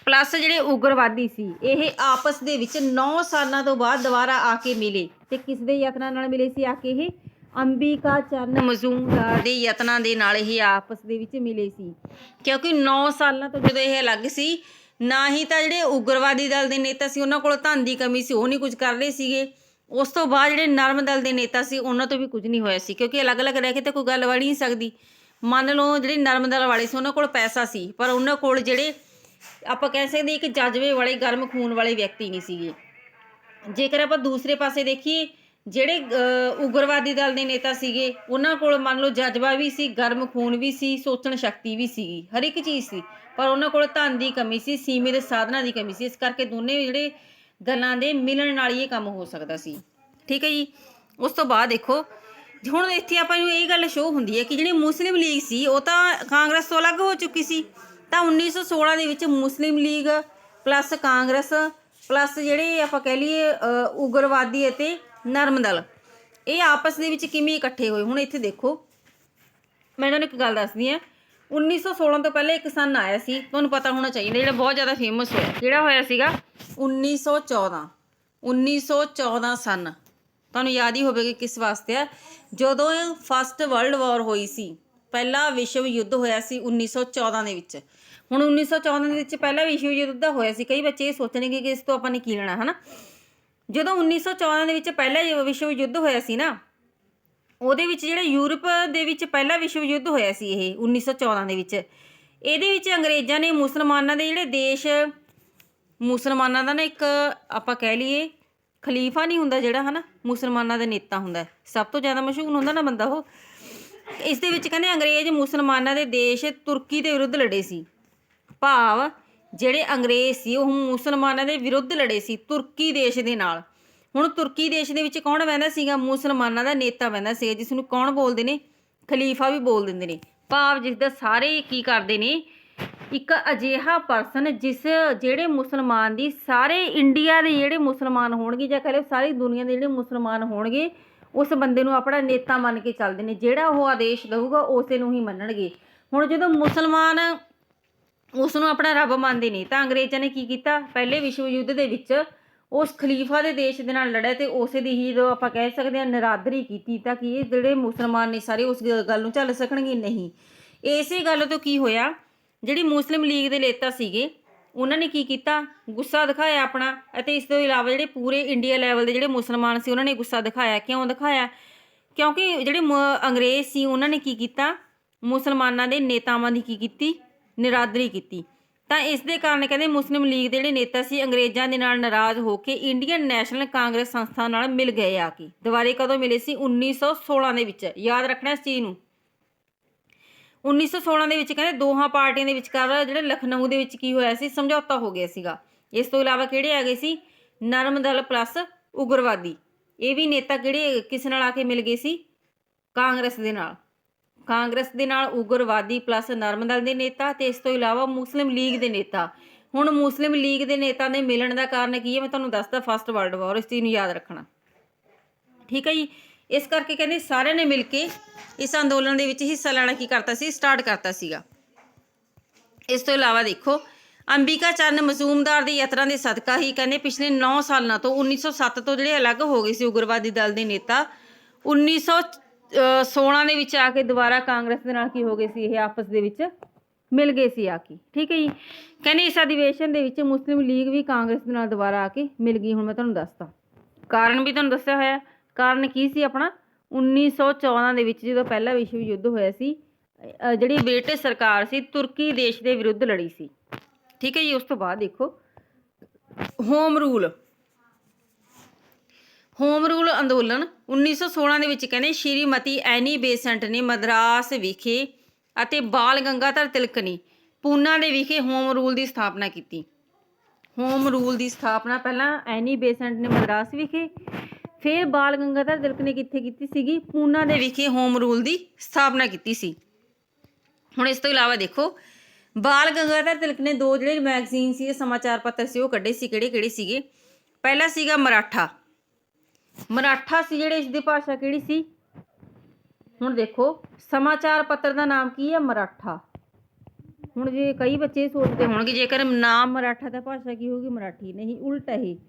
ਪਲੱਸ ਜਿਹੜੇ ਉਗਰਵਾਦੀ ਸੀ ਇਹ ਆਪਸ ਦੇ ਵਿੱਚ 9 ਸਾਲਾਂ ਤੋਂ ਬਾਅਦ ਦੁਬਾਰਾ ਆ ਕੇ ਮਿਲੇ। ਤੇ ਕਿਸ ਦੇ ਯਤਨਾਂ ਨਾਲ ਮਿਲੇ ਸੀ ਆ ਕੇ? ਇਹ ਅੰਬਿਕਾ ਚਰਨ ਮਜ਼ੂਮਦਾਰ ਦੇ ਯਤਨਾਂ ਦੇ ਨਾਲ ਇਹ ਆਪਸ ਦੇ ਵਿੱਚ ਮਿਲੇ ਸੀ, ਕਿਉਂਕਿ 9 ਸਾਲਾਂ ਤੋਂ ਜਦੋਂ ਇਹ ਅਲੱਗ ਸੀ, ਨਾ ਹੀ ਤਾਂ ਜਿਹੜੇ ਉਗਰਵਾਦੀ ਦਲ ਦੇ ਨੇਤਾ ਸੀ ਉਹਨਾਂ ਕੋਲ ਧਨ ਦੀ ਕਮੀ ਸੀ, ਉਹ ਨਹੀਂ ਕੁਝ ਕਰ ਰਹੇ ਸੀਗੇ। ਉਸ ਤੋਂ ਬਾਅਦ ਜਿਹੜੇ ਨਰਮ ਦਲ ਦੇ ਨੇਤਾ ਸੀ ਉਹਨਾਂ ਤੋਂ ਵੀ ਕੁਝ ਨਹੀਂ ਹੋਇਆ ਸੀ, ਕਿਉਂਕਿ ਅਲੱਗ-ਅਲੱਗ ਰਹਿ ਕੇ ਤਾਂ ਕੋਈ ਗੱਲ ਬਣ ਨਹੀਂ ਸਕਦੀ। ਮੰਨ ਲਓ ਜਿਹੜੇ ਨਰਮ ਦਲ ਵਾਲੇ ਸੀ ਉਹਨਾਂ ਕੋਲ ਪੈਸਾ ਸੀ, ਪਰ ਉਹਨਾਂ ਕੋਲ ਜਿਹੜੇ ਆਪਾਂ ਕਹਿ ਸਕਦੇ ਇੱਕ ਜਜ਼ਬੇ ਵਾਲੇ ਗਰਮ ਖੂਨ ਵਾਲੇ ਵਿਅਕਤੀ ਨਹੀਂ ਸੀਗੇ। ਜੇਕਰ ਆਪਾਂ ਦੂਸਰੇ ਪਾਸੇ ਦੇਖੀਏ ਜਿਹੜੇ ਉਗਰਵਾਦੀ ਦਲ ਦੇ ਨੇਤਾ ਸੀਗੇ ਉਹਨਾਂ ਕੋਲ ਮੰਨ ਲਓ ਜਜ਼ਬਾ ਵੀ ਸੀ, ਗਰਮ ਖੂਨ ਵੀ ਸੀ, ਸੋਚਣ ਸ਼ਕਤੀ ਵੀ ਸੀਗੀ, ਹਰ ਇੱਕ ਚੀਜ਼ ਸੀ, ਪਰ ਉਹਨਾਂ ਕੋਲ ਧਨ ਦੀ ਕਮੀ ਸੀ, ਸੀਮਿਤ ਸਾਧਨਾਂ ਦੀ ਕਮੀ ਸੀ। ਇਸ ਕਰਕੇ ਦੋਨੇ ਜਿਹੜੇ ਦਲਾਂ ਦੇ ਮਿਲਣ ਨਾਲ ਹੀ ਇਹ ਕੰਮ ਹੋ ਸਕਦਾ ਸੀ। ਠੀਕ ਹੈ ਜੀ। ਉਸ ਤੋਂ ਬਾਅਦ ਦੇਖੋ ਹੁਣ ਇੱਥੇ ਆਪਾਂ ਨੂੰ ਇਹ ਗੱਲ ਸ਼ੋਅ ਹੁੰਦੀ ਹੈ ਕਿ ਜਿਹੜੀ ਮੁਸਲਿਮ ਲੀਗ ਸੀ ਉਹ ਤਾਂ ਕਾਂਗਰਸ ਤੋਂ ਅਲੱਗ ਹੋ ਚੁੱਕੀ ਸੀ, ਤਾਂ 1916 ਦੇ ਵਿੱਚ ਮੁਸਲਿਮ ਲੀਗ ਪਲੱਸ ਕਾਂਗਰਸ ਪਲੱਸ ਜਿਹੜੇ ਆਪਾਂ ਕਹਿ ਲਈਏ ਉਗਰਵਾਦੀ ਅਤੇ ਨਰਮ ਦਲ ਇਹ ਆਪਸ ਦੇ ਵਿੱਚ ਕਿਵੇਂ ਇਕੱਠੇ ਹੋਏ। ਹੁਣ ਇੱਥੇ ਦੇਖੋ, ਮੈਂ ਇਹਨਾਂ ਨੂੰ ਇੱਕ ਗੱਲ ਦੱਸਦੀ ਹਾਂ। 1916 ਤੋਂ ਪਹਿਲਾਂ ਇੱਕ ਸਨ ਆਇਆ ਸੀ, ਤੁਹਾਨੂੰ ਪਤਾ ਹੋਣਾ ਚਾਹੀਦਾ, ਜਿਹੜਾ ਬਹੁਤ ਜ਼ਿਆਦਾ ਫੇਮਸ ਹੋਇਆ। ਕਿਹੜਾ ਹੋਇਆ ਸੀਗਾ? 1914। 1914 ਸਨ ਤੁਹਾਨੂੰ ਯਾਦ ਹੀ ਹੋਵੇਗਾ ਕਿਸ ਵਾਸਤੇ ਆ। ਜਦੋਂ ਫਸਟ ਵਰਲਡ ਵਾਰ ਹੋਈ ਸੀ, ਪਹਿਲਾ ਵਿਸ਼ਵ ਯੁੱਧ ਹੋਇਆ ਸੀ 1914 ਦੇ ਵਿੱਚ। ਹੁਣ 1914 ਦੇ ਵਿੱਚ ਪਹਿਲਾ ਵਿਸ਼ਵ ਯੁੱਧ ਹੋਇਆ ਸੀ। ਕਈ ਬੱਚੇ ਇਹ ਸੋਚਣਗੇ ਕਿ ਇਸ ਤੋਂ ਆਪਾਂ ਨੇ ਕੀ ਲੈਣਾ, ਹੈ ਨਾ। ਜਦੋਂ 1914 ਦੇ ਵਿੱਚ ਪਹਿਲਾ ਵਿਸ਼ਵ ਯੁੱਧ ਹੋਇਆ ਸੀ ਨਾ, ਉਹਦੇ ਵਿੱਚ ਜਿਹੜਾ ਯੂਰਪ ਦੇ ਵਿੱਚ ਪਹਿਲਾ ਵਿਸ਼ਵ ਯੁੱਧ ਹੋਇਆ ਸੀ ਇਹ 1914 ਦੇ ਵਿੱਚ। ਇਹਦੇ ਵਿੱਚ ਅੰਗਰੇਜ਼ਾਂ ਨੇ ਮੁਸਲਮਾਨਾਂ ਦੇ ਜਿਹੜੇ ਦੇਸ਼, ਮੁਸਲਮਾਨਾਂ ਦਾ ਨਾ ਇੱਕ ਆਪਾਂ ਕਹਿ ਲਈਏ ਖਲੀਫਾ ਨਹੀਂ ਹੁੰਦਾ ਜਿਹੜਾ, ਹੈ ਨਾ, ਮੁਸਲਮਾਨਾਂ ਦਾ ਨੇਤਾ ਹੁੰਦਾ, ਸਭ ਤੋਂ ਜ਼ਿਆਦਾ ਮਸ਼ਹੂਰ ਹੁੰਦਾ ਨਾ ਬੰਦਾ ਉਹ। ਇਸ ਦੇ ਵਿੱਚ ਕਹਿੰਦੇ ਅੰਗਰੇਜ਼ ਮੁਸਲਮਾਨਾਂ ਦੇ ਦੇਸ਼ ਤੁਰਕੀ ਦੇ ਵਿਰੁੱਧ ਲੜੇ ਸੀ। ਭਾਵ ਜਿਹੜੇ ਅੰਗਰੇਜ਼ ਸੀ ਉਹ ਮੁਸਲਮਾਨਾਂ ਦੇ ਵਿਰੁੱਧ ਲੜੇ ਸੀ ਤੁਰਕੀ ਦੇਸ਼ ਦੇ ਨਾਲ। ਹੁਣ ਤੁਰਕੀ ਦੇਸ਼ ਦੇ ਵਿੱਚ ਕੌਣ ਬਹਿੰਦਾ ਸੀਗਾ? ਮੁਸਲਮਾਨਾਂ ਦਾ ਨੇਤਾ ਬਹਿੰਦਾ ਸੀਗਾ, ਜਿਸ ਨੂੰ ਕੌਣ ਬੋਲਦੇ ਨੇ? ਖਲੀਫਾ ਵੀ ਬੋਲ ਦਿੰਦੇ ਨੇ। ਭਾਵ ਜਿਸ ਦਾ ਸਾਰੇ ਕੀ ਕਰਦੇ ਨੇ, ਇੱਕ ਅਜਿਹਾ ਪਰਸਨ ਜਿਹੜੇ ਮੁਸਲਮਾਨ ਦੀ, ਸਾਰੇ ਇੰਡੀਆ ਦੇ ਜਿਹੜੇ ਮੁਸਲਮਾਨ ਹੋਣਗੇ ਜਾਂ ਕਹ ਲਓ ਸਾਰੀ ਦੁਨੀਆ ਦੇ ਜਿਹੜੇ ਮੁਸਲਮਾਨ ਹੋਣਗੇ, ਉਸ ਬੰਦੇ ਨੂੰ ਆਪਣਾ ਨੇਤਾ ਮੰਨ ਕੇ ਚੱਲਦੇ ਨੇ। ਜਿਹੜਾ ਉਹ ਆਦੇਸ਼ ਦਊਗਾ ਉਸੇ ਨੂੰ ਹੀ ਮੰਨਣਗੇ। ਹੁਣ ਜਦੋਂ ਮੁਸਲਮਾਨ ਉਸ ਨੂੰ ਆਪਣਾ ਰੱਬ ਮੰਨਦੇ ਨੇ, ਤਾਂ ਅੰਗਰੇਜ਼ਾਂ ਨੇ ਕੀ ਕੀਤਾ? ਪਹਿਲੇ ਵਿਸ਼ਵ ਯੁੱਧ ਦੇ ਵਿੱਚ ਉਸ ਖਲੀਫਾ ਦੇ ਦੇਸ਼ ਦੇ ਨਾਲ ਲੜਿਆ, ਤੇ ਉਸੇ ਦੀ ਹੀ ਜੋ ਆਪਾਂ ਕਹਿ ਸਕਦੇ ਹਾਂ ਨਿਰਾਦਰੀ ਕੀਤੀ, ਤਾਂ ਕਿ ਇਹ ਜਿਹੜੇ ਮੁਸਲਮਾਨ ਨੇ ਸਾਰੇ ਉਸ ਗੱਲ ਨੂੰ ਝੱਲ ਸਕਣਗੇ ਨਹੀਂ। ਇਸੇ ਗੱਲ ਤੋਂ ਕੀ ਹੋਇਆ, ਜਿਹੜੀ ਮੁਸਲਿਮ ਲੀਗ ਦੇ ਨੇਤਾ ਸੀਗੇ ਉਹਨਾਂ ਨੇ ਕੀ ਕੀਤਾ? ਗੁੱਸਾ ਦਿਖਾਇਆ ਆਪਣਾ। ਅਤੇ ਇਸ ਤੋਂ ਇਲਾਵਾ ਜਿਹੜੇ ਪੂਰੇ ਇੰਡੀਆ ਲੈਵਲ ਦੇ ਜਿਹੜੇ ਮੁਸਲਮਾਨ ਸੀ ਉਹਨਾਂ ਨੇ ਗੁੱਸਾ ਦਿਖਾਇਆ। ਕਿਉਂ ਦਿਖਾਇਆ? ਕਿਉਂਕਿ ਜਿਹੜੇ ਅੰਗਰੇਜ਼ ਸੀ ਉਹਨਾਂ ਨੇ ਕੀ ਕੀਤਾ? ਮੁਸਲਮਾਨਾਂ ਦੇ ਨੇਤਾਵਾਂ ਦੀ ਕੀ ਕੀਤੀ? ਨਿਰਾਦਰੀ ਕੀਤੀ। ਤਾਂ ਇਸ ਦੇ ਕਾਰਨ ਕਹਿੰਦੇ ਮੁਸਲਿਮ ਲੀਗ ਦੇ ਜਿਹੜੇ ਨੇਤਾ ਸੀ ਅੰਗਰੇਜ਼ਾਂ ਦੇ ਨਾਲ ਨਾਰਾਜ਼ ਹੋ ਕੇ ਇੰਡੀਅਨ ਨੈਸ਼ਨਲ ਕਾਂਗਰਸ ਸੰਸਥਾ ਨਾਲ ਮਿਲ ਗਏ ਆ ਕੇ। ਦੁਬਾਰੇ ਕਦੋਂ ਮਿਲੇ ਸੀ? 1916 ਦੇ ਵਿੱਚ। ਯਾਦ ਰੱਖਣਾ ਇਸ ਚੀਜ਼ ਨੂੰ। 1916 ਦੇ ਵਿੱਚ ਕਹਿੰਦੇ ਦੋਹਾਂ ਪਾਰਟੀਆਂ ਦੇ ਵਿਚਕਾਰ ਜਿਹੜਾ ਲਖਨਊ ਦੇ ਵਿੱਚ ਕੀ ਹੋਇਆ ਸੀ? ਸਮਝੌਤਾ ਹੋ ਗਿਆ ਸੀਗਾ। ਇਸ ਤੋਂ ਇਲਾਵਾ ਕਿਹੜੇ ਆ ਗਏ ਸੀ? ਨਰਮ ਦਲ ਪਲੱਸ ਉਗਰਵਾਦੀ। ਇਹ ਵੀ ਨੇਤਾ ਕਿਹੜੇ ਕਿਸ ਨਾਲ ਆ ਕੇ ਮਿਲ ਗਏ ਸੀ? ਕਾਂਗਰਸ ਦੇ ਨਾਲ। ਕਾਂਗਰਸ ਦੇ ਨਾਲ ਉਗਰਵਾਦੀ ਪਲੱਸ ਨਰਮ ਦਲ ਦੇ ਨੇਤਾ, ਤੇ ਇਸ ਤੋਂ ਇਲਾਵਾ ਮੁਸਲਿਮ ਲੀਗ ਦੇ ਨੇਤਾ। ਹੁਣ ਮੁਸਲਿਮ ਲੀਗ ਦੇ ਨੇਤਾ ਦੇ ਮਿਲਣ ਦਾ ਕਾਰਨ ਕੀ ਹੈ? ਮੈਂ ਤੁਹਾਨੂੰ ਦੱਸਦਾ, ਫਸਟ ਵਰਲਡ ਵਾਰ। ਇਸ ਚੀਜ਼ ਨੂੰ ਯਾਦ ਰੱਖਣਾ, ਠੀਕ ਹੈ ਜੀ। ਇਸ ਕਰਕੇ ਕਹਿੰਦੇ ਸਾਰਿਆਂ ਨੇ ਮਿਲ ਕੇ ਇਸ ਅੰਦੋਲਨ ਦੇ ਵਿੱਚ ਹਿੱਸਾ ਲੈਣਾ ਕੀ ਕਰਤਾ ਸੀ? ਸਟਾਰਟ ਕਰਤਾ ਸੀਗਾ। ਇਸ ਤੋਂ ਇਲਾਵਾ ਦੇਖੋ, ਅੰਬਿਕਾ ਚੰਦ ਮਜ਼ੂਮਦਾਰ ਦੀ ਯਤਨਾਂ ਦੇ ਸਦਕਾ ਹੀ ਕਹਿੰਦੇ ਪਿਛਲੇ 9 ਸਾਲਾਂ ਤੋਂ 1907 ਤੋਂ ਜਿਹੜੇ ਅਲੱਗ ਹੋ ਗਏ ਸੀ ਉਗਰਵਾਦੀ ਦਲ ਦੇ ਨੇਤਾ, 1916 ਦੇ ਵਿੱਚ ਆ ਕੇ ਦੁਬਾਰਾ ਕਾਂਗਰਸ ਦੇ ਨਾਲ ਕੀ ਹੋ ਗਏ ਸੀ? ਇਹ ਆਪਸ ਦੇ ਵਿੱਚ ਮਿਲ ਗਏ ਸੀ ਆ ਕੇ, ਠੀਕ ਹੈ ਜੀ। ਕਹਿੰਦੇ ਇਸ ਅਧਿਵੇਸ਼ਨ ਦੇ ਵਿੱਚ ਮੁਸਲਿਮ ਲੀਗ ਵੀ ਕਾਂਗਰਸ ਦੇ ਨਾਲ ਦੁਬਾਰਾ ਆ ਕੇ ਮਿਲ ਗਈ। ਹੁਣ ਮੈਂ ਤੁਹਾਨੂੰ ਦੱਸਦਾ ਕਾਰਨ ਵੀ, ਤੁਹਾਨੂੰ ਦੱਸਿਆ ਹੋਇਆ ਕਾਰਨ ਕੀ ਸੀ ਆਪਣਾ। 1914 ਦੇ ਵਿੱਚ ਜਦੋਂ ਪਹਿਲਾ ਵਿਸ਼ਵ ਯੁੱਧ ਹੋਇਆ ਸੀ, ਜਿਹੜੀ ਬ੍ਰਿਟਿਸ਼ ਸਰਕਾਰ ਸੀ ਤੁਰਕੀ ਦੇਸ਼ ਦੇ ਵਿਰੁੱਧ ਲੜੀ ਸੀ, ਠੀਕ ਹੈ ਜੀ। ਉਸ ਤੋਂ ਬਾਅਦ ਦੇਖੋ ਹੋਮ ਰੂਲ ਅੰਦੋਲਨ 1916 ਦੇ ਵਿੱਚ ਕਹਿੰਦੇ ਸ਼੍ਰੀਮਤੀ ਐਨੀ ਬੇਸੈਂਟ ਨੇ ਮਦਰਾਸ ਵਿਖੇ ਅਤੇ ਬਾਲ ਗੰਗਾਧਰ ਤਿਲਕ ਨੇ ਪੂਨਾ ਦੇ ਵਿਖੇ ਹੋਮ ਰੂਲ ਦੀ ਸਥਾਪਨਾ ਕੀਤੀ। ਹੋਮ ਰੂਲ ਦੀ ਸਥਾਪਨਾ ਪਹਿਲਾਂ ਐਨੀ ਬੇਸੈਂਟ ਨੇ ਮਦਰਾਸ ਵਿਖੇ, ਫਿਰ ਬਾਲ ਗੰਗਾਧਰ ਤਿਲਕ ਨੇ ਕਿੱਥੇ ਕੀਤੀ ਸੀਗੀ? ਪੂਨਾ ਦੇ ਵਿਖੇ ਹੋਮ ਰੂਲ ਦੀ ਸਥਾਪਨਾ ਕੀਤੀ ਸੀ। ਹੁਣ ਇਸ ਤੋਂ ਇਲਾਵਾ ਦੇਖੋ, ਬਾਲ ਗੰਗਾਧਰ ਤਿਲਕ ਨੇ 2 ਜਿਹੜੇ ਮੈਗਜ਼ੀਨ ਸੀ, ਸਮਾਚਾਰ ਪੱਤਰ ਸੀ, ਉਹ ਕੱਢੇ ਸੀ। ਕਿਹੜੇ ਸੀਗੇ? ਪਹਿਲਾ ਸੀਗਾ ਮਰਾਠਾ ਸੀ। ਜਿਹੜੇ ਇਸ ਦੀ ਭਾਸ਼ਾ ਕਿਹੜੀ ਸੀ? ਹੁਣ ਦੇਖੋ, ਸਮਾਚਾਰ ਪੱਤਰ ਦਾ ਨਾਮ ਕੀ ਹੈ? ਮਰਾਠਾ। ਹੁਣ ਜੇ ਕਈ ਬੱਚੇ ਸੋਚਦੇ ਹੋਣਗੇ ਜੇਕਰ ਨਾਮ ਮਰਾਠਾ ਤਾਂ ਭਾਸ਼ਾ ਕੀ ਹੋਊਗੀ? ਮਰਾਠੀ। ਨਹੀਂ, ਉਲਟਾ ਹੀ।